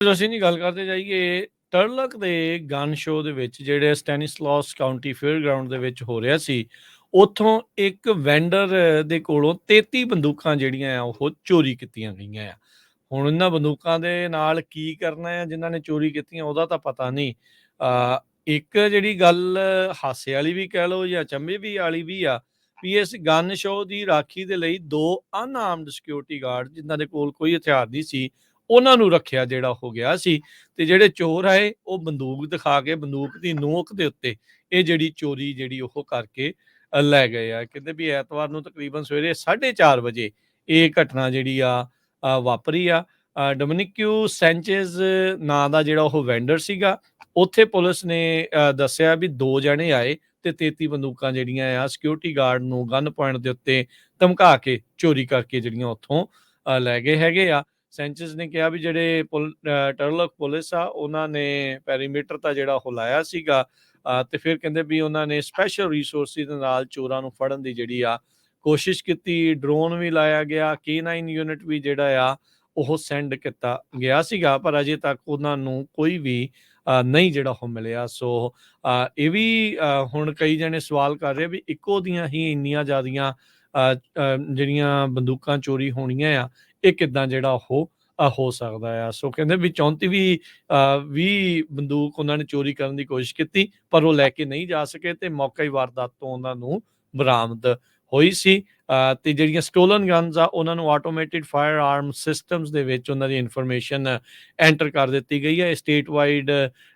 ਅਸੀਂ ਨਹੀਂ ਗੱਲ ਕਰਦੇ ਜਾਈਏ ਟਰਲਕ ਦੇ ਗਨ ਸ਼ੋਅ ਦੇ ਵਿੱਚ ਜਿਹੜੇ ਸਟੈਨਿਸਲਾਸ ਕਾਉਂਟੀ ਫੇਅਰ ਗਰਾਊਂਡ ਦੇ ਵਿੱਚ ਹੋ ਰਿਹਾ ਸੀ। ਉੱਥੋਂ ਇੱਕ ਵੈਂਡਰ ਦੇ ਕੋਲੋਂ 33 ਬੰਦੂਕਾਂ ਜਿਹੜੀਆਂ ਆ ਉਹ ਚੋਰੀ ਕੀਤੀਆਂ ਗਈਆਂ ਆ। ਹੁਣ ਇਹਨਾਂ ਬੰਦੂਕਾਂ ਦੇ ਨਾਲ ਕੀ ਕਰਨਾ ਹੈ ਜਿਨ੍ਹਾਂ ਨੇ ਚੋਰੀ ਕੀਤੀਆਂ ਉਹਦਾ ਤਾਂ ਪਤਾ ਨਹੀਂ। ਇੱਕ ਜਿਹੜੀ ਗੱਲ ਹਾਸੇ ਵਾਲੀ ਵੀ ਕਹਿ ਲਓ ਜਾਂ ਅਚੰਭੇ ਵੀ ਵਾਲੀ ਵੀ ਆ ਵੀ ਇਸ ਗਨ ਸ਼ੋਅ ਦੀ ਰਾਖੀ ਦੇ ਲਈ 2 ਅਨਆਰਮਡ ਸਿਕਿਉਰਿਟੀ ਗਾਰਡ ਜਿਨ੍ਹਾਂ ਦੇ ਕੋਲ ਕੋਈ ਹਥਿਆਰ ਨਹੀਂ ਸੀ ਉਹਨਾਂ ਨੂੰ ਰੱਖਿਆ ਜਿਹੜਾ ਹੋ ਗਿਆ ਸੀ। ਤੇ ਜਿਹੜੇ ਚੋਰ ਆਏ ਉਹ ਬੰਦੂਕ ਦਿਖਾ ਕੇ ਬੰਦੂਕ ਦੀ ਨੋਕ ਦੇ ਉੱਤੇ ਇਹ ਜਿਹੜੀ ਚੋਰੀ ਜਿਹੜੀ ਉਹ ਕਰਕੇ ਲੈ ਗਏ ਆ। ਕਹਿੰਦੇ ਵੀ ਐਤਵਾਰ ਨੂੰ ਤਕਰੀਬਨ ਸਵੇਰੇ 4:30 ਵਜੇ ਇਹ ਘਟਨਾ ਜਿਹੜੀ ਆ ਵਾਪਰੀ ਆ। ਡੋਮਿਨਿਕਿਓ ਸੈਂਚੇਜ਼ ਨਾਂ ਦਾ ਜਿਹੜਾ ਉਹ ਵੈਂਡਰ ਸੀਗਾ। ਉੱਥੇ ਪੁਲਿਸ ਨੇ ਦੱਸਿਆ ਵੀ 2 ਜਣੇ ਆਏ ਤੇ 33 ਬੰਦੂਕਾਂ ਜਿਹੜੀਆਂ ਆ ਸਿਕਿਉਰਿਟੀ ਗਾਰਡ ਨੂੰ ਗਨ ਪੁਆਇੰਟ ਦੇ ਉੱਤੇ ਧਮਕਾ ਕੇ ਚੋਰੀ ਕਰਕੇ ਜਿਹੜੀਆਂ ਉੱਥੋਂ ਲੈ ਗਏ ਹੈਗੇ ਆ। ਸੈਂਚੇਜ਼ ਨੇ ਕਿਹਾ ਵੀ ਜਿਹੜੇ ਟਰਲਕ ਪੁਲਿਸ ਆ ਉਹਨਾਂ ਨੇ ਪੈਰੀਮੀਟਰ ਤਾਂ ਜਿਹੜਾ ਉਹ ਲਾਇਆ ਸੀਗਾ ਤੇ ਫਿਰ ਕਹਿੰਦੇ ਵੀ ਉਹਨਾਂ ਨੇ ਸਪੈਸ਼ਲ ਰਿਸੋਰਸਿਸ ਦੇ ਨਾਲ ਚੋਰਾਂ ਨੂੰ ਫੜਨ ਦੀ ਜਿਹੜੀ ਆ ਕੋਸ਼ਿਸ਼ ਕੀਤੀ। ਡਰੋਨ ਵੀ ਲਾਇਆ ਗਿਆ, K9 ਯੂਨਿਟ ਵੀ ਜਿਹੜਾ ਆ ਉਹ ਸੈਂਡ ਕੀਤਾ ਗਿਆ ਸੀਗਾ ਪਰ ਅਜੇ ਤੱਕ ਉਹਨਾਂ ਨੂੰ ਕੋਈ ਵੀ ਨਹੀਂ ਜਿਹੜਾ ਉਹ ਮਿਲਿਆ। ਸੋ ਇਹ ਵੀ ਹੁਣ ਕਈ ਜਣੇ ਸਵਾਲ ਕਰ ਰਹੇ ਵੀ ਇੱਕੋ ਦੀਆਂ ਹੀ ਇੰਨੀਆਂ ਜ਼ਿਆਦੀਆਂ ਜਿਹੜੀਆਂ ਬੰਦੂਕਾਂ ਚੋਰੀ ਹੋਣੀਆਂ ਆ ਇਹ ਕਿੱਦਾਂ ਜਿਹੜਾ ਉਹ ਹੋ ਸਕਦਾ ਆ। ਸੋ ਕਹਿੰਦੇ ਵੀ 20 ਬੰਦੂਕ ਉਹਨਾਂ ਨੇ ਚੋਰੀ ਕਰਨ ਦੀ ਕੋਸ਼ਿਸ਼ ਕੀਤੀ ਪਰ ਉਹ ਲੈ ਕੇ ਨਹੀਂ ਜਾ ਸਕੇ ਤੇ ਮੌਕੇ ਵਾਰਦਾਤ ਤੋਂ ਉਹਨਾਂ ਨੂੰ ਬਰਾਮਦ ਹੋਈ ਸੀ। ਤੇ ਜਿਹੜੀਆਂ ਸਟੋਲਨ ਗਨਸ ਆ ਉਹਨਾਂ ਨੂੰ ਆਟੋਮੇਟਿਡ ਫਾਇਰ ਆਰਮ ਸਿਸਟਮਸ ਦੇ ਵਿੱਚ ਉਹਨਾਂ ਦੀ ਇਨਫੋਰਮੇਸ਼ਨ ਐਂਟਰ ਕਰ ਦਿੱਤੀ ਗਈ ਹੈ। ਸਟੇਟ ਵਾਈਡ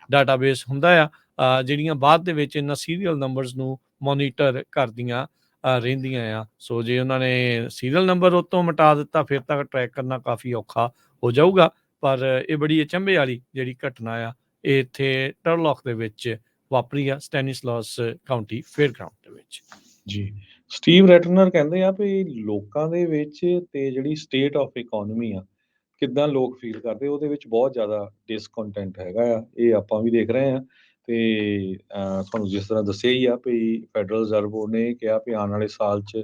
ਡਾਟਾਬੇਸ ਹੁੰਦਾ ਆ ਜਿਹੜੀਆਂ ਬਾਅਦ ਦੇ ਵਿੱਚ ਇਹਨਾਂ ਸੀਰੀਅਲ ਨੰਬਰਸ ਨੂੰ ਮੋਨੀਟਰ ਕਰਦੀਆਂ ਰਹਿੰਦੀਆਂ ਆ। ਸੋ ਜੇ ਉਹਨਾਂ ਨੇ ਸੀਰੀਅਲ ਨੰਬਰ ਉੱਤੋਂ ਮਿਟਾ ਦਿੱਤਾ ਫਿਰ ਤਾਂ ਟਰੈਕ ਕਰਨਾ ਕਾਫੀ ਔਖਾ ਹੋ ਜਾਊਗਾ। ਪਰ ਇਹ ਬੜੀ ਅਚੰਭੇ ਵਾਲੀ ਜਿਹੜੀ ਘਟਨਾ ਆ ਇਹ ਇੱਥੇ ਟਰਲੌਕ ਦੇ ਵਿੱਚ ਵਾਪਰੀ ਆ ਸਟੈਨਿਸਲਾਸ ਕਾਉਂਟੀ ਫੇਅਰ ਗਰਾਊਂਡ ਦੇ ਵਿੱਚ। ਜੀ, ਸਟੀਵ ਰੈਟਨਰ ਕਹਿੰਦੇ ਆ ਵੀ ਲੋਕਾਂ ਦੇ ਵਿੱਚ ਤੇ ਜਿਹੜੀ ਸਟੇਟ ਆਫ ਇਕੋਨਮੀ ਆ ਕਿੱਦਾਂ ਲੋਕ ਫੀਲ ਕਰਦੇ ਉਹਦੇ ਵਿੱਚ ਬਹੁਤ ਜ਼ਿਆਦਾ ਡਿਸਕੰਟੈਂਟ ਹੈਗਾ ਆ। ਇਹ ਆਪਾਂ ਵੀ ਦੇਖ ਰਹੇ ਆ ਤੇ ਤੁਹਾਨੂੰ ਜਿਸ ਤਰ੍ਹਾਂ ਦੱਸਿਆ ਹੀ ਆ ਵੀ ਫੈਡਰਲ ਰਿਜ਼ਰਵ ਬੋਰਡ ਨੇ ਕਿਹਾ ਵੀ ਆਉਣ ਵਾਲੇ ਸਾਲ 'ਚ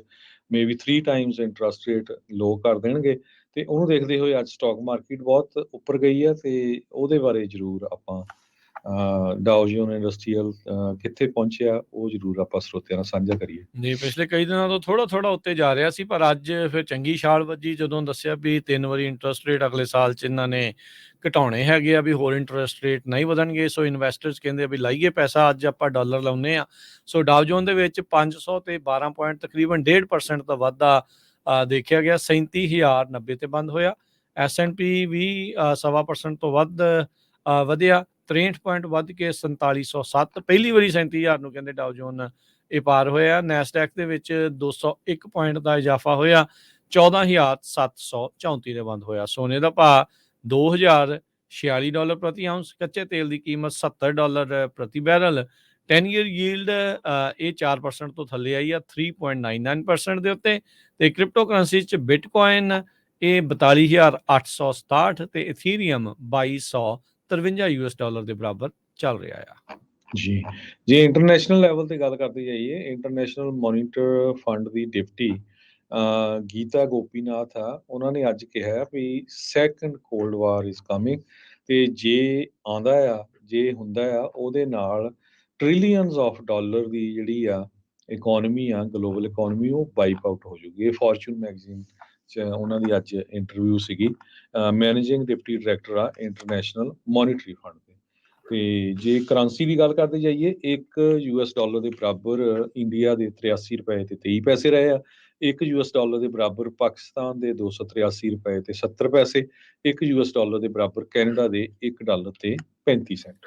ਮੇਬੀ 3 ਟਾਈਮਸ ਇੰਟਰਸਟ ਰੇਟ ਲੋ ਕਰ ਦੇਣਗੇ ਤੇ ਉਹਨੂੰ ਦੇਖਦੇ ਹੋਏ ਅੱਜ ਸਟਾਕ ਮਾਰਕੀਟ ਬਹੁਤ ਉੱਪਰ ਗਈ ਆ ਤੇ ਉਹਦੇ ਬਾਰੇ ਜ਼ਰੂਰ ਆਪਾਂ ਡਾਓ ਜੋਨ ਇੰਡਸਟਰੀਅਲ ਕਿੱਥੇ ਪਹੁੰਚਿਆ ਉਹ ਜ਼ਰੂਰ ਆਪਾਂ ਸਰੋਤਿਆਂ ਨਾਲ ਸਾਂਝਾ ਕਰੀਏ। ਜੀ, ਪਿਛਲੇ ਕਈ ਦਿਨਾਂ ਤੋਂ ਥੋੜਾ ਉੱਤੇ ਜਾ ਰਿਹਾ ਸੀ ਪਰ ਅੱਜ ਫਿਰ ਚੰਗੀ ਛਾਲ ਵੱਜੀ ਜਦੋਂ ਦੱਸਿਆ ਵੀ 3 ਵਾਰੀ ਇੰਟਰਸਟ ਰੇਟ ਅਗਲੇ ਸਾਲ 'ਚ ਇਹਨਾਂ ਨੇ ਘਟਾਉਣੇ ਹੈਗੇ ਆ ਵੀ ਹੋਰ ਇੰਟਰਸਟ ਰੇਟ ਨਹੀਂ ਵਧਣਗੇ। ਸੋ ਇਨਵੈਸਟਰਸ ਕਹਿੰਦੇ ਵੀ ਲਾਈਏ ਪੈਸਾ ਅੱਜ ਆਪਾਂ ਡਾਲਰ ਲਾਉਂਦੇ ਆ। ਸੋ ਡਾਓ ਜੋਨ ਦੇ ਵਿੱਚ 500 ਤੇ 12 ਪੁਆਇੰਟ ਤਕਰੀਬਨ 1.5% ਦਾ ਵਾਧਾ ਦੇਖਿਆ ਗਿਆ। 37,090 ਤੇ ਬੰਦ ਹੋਇਆ। S&P ਵੀ 1.25% ਤੋਂ ਵੱਧ ਵਧਿਆ। 63 ਪੁਆਇੰਟ ਵੱਧ ਕੇ 4707 ਪਹਿਲੀ ਵਾਰੀ 37,000 ਨੂੰ ਕਹਿੰਦੇ ਡਾਓ ਜੋਨ ਇਹ ਪਾਰ ਹੋਇਆ। ਨੈਸਡੈਕ ਦੇ ਵਿੱਚ 201 ਪੁਆਇੰਟ ਦਾ ਇਜ਼ਾਫਾ ਹੋਇਆ। 14,734 ਦੇ ਬੰਦ ਹੋਇਆ। ਸੋਨੇ ਦਾ ਭਾਅ $2,046 ਪ੍ਰਤੀ ਆਉਂਸ। ਕੱਚੇ ਤੇਲ ਦੀ ਕੀਮਤ $70 ਪ੍ਰਤੀ ਬੈਰਲ। 10 ਈਅਰ ਯੀਲਡ ਇਹ 4% ਤੋਂ ਥੱਲੇ ਆਈ ਆ 3.99% ਦੇ ਉੱਤੇ। ਤੇ ਕ੍ਰਿਪਟੋ ਕਰੰਸੀ 'ਚ ਬਿਟਕੋਇਨ ਇਹ $42,867 ਤੇ ਇਥੀਰੀਅਮ $2,253 ਦੇ ਬਰਾਬਰ ਚੱਲ ਰਿਹਾ ਆ। ਜੀ, ਜੇ ਇੰਟਰਨੈਸ਼ਨਲ ਲੈਵਲ ਤੇ ਗੱਲ ਕਰਦੇ ਜਾਈਏ ਇੰਟਰਨੈਸ਼ਨਲ ਮੋਨੀਟਰ ਫੰਡ ਦੀ ਡਿਪਟੀ ਗੀਤਾ ਗੋਪੀਨਾਥ ਆ ਉਹਨਾਂ ਨੇ ਅੱਜ ਕਿਹਾ ਵੀ second cold war is coming ਤੇ ਜੇ ਆਉਂਦਾ ਆ ਜੇ ਹੁੰਦਾ ਆ ਉਹਦੇ ਨਾਲ ਟ੍ਰਿਲੀਅਨਸ ਆਫ ਡਾਲਰ ਦੀ ਜਿਹੜੀ ਆ ਇਕੋਨਮੀ ਆ ਗਲੋਬਲ ਇਕੋਨਮੀ ਉਹ ਵਾਈਪ ਆਊਟ ਹੋ ਜੂਗੀ। ਇਹ ਫੋਰਚੂਨ ਮੈਗਜ਼ੀਨ 'ਚ ਉਹਨਾਂ ਦੀ ਅੱਜ ਇੰਟਰਵਿਊ ਸੀਗੀ। ਮੈਨੇਜਿੰਗ ਡਿਪਟੀ ਡਾਇਰੈਕਟਰ ਆ ਇੰਟਰਨੈਸ਼ਨਲ ਮੋਨੀਟਰੀ ਫੰਡ ਦੇ। ਤੇ ਜੇ ਕਰੰਸੀ ਦੀ ਗੱਲ ਕਰਦੇ ਜਾਈਏ $1 ਦੇ ਬਰਾਬਰ ਇੰਡੀਆ ਦੇ 83 ਰੁਪਏ ਤੇ 23 ਪੈਸੇ ਰਹੇ ਆ। $1 ਦੇ ਬਰਾਬਰ ਪਾਕਿਸਤਾਨ ਦੇ 283 ਰੁਪਏ ਤੇ 70 ਪੈਸੇ। $1 ਦੇ ਬਰਾਬਰ ਕੈਨੇਡਾ ਦੇ $1 ਤੇ 35 ਸੈਂਟ।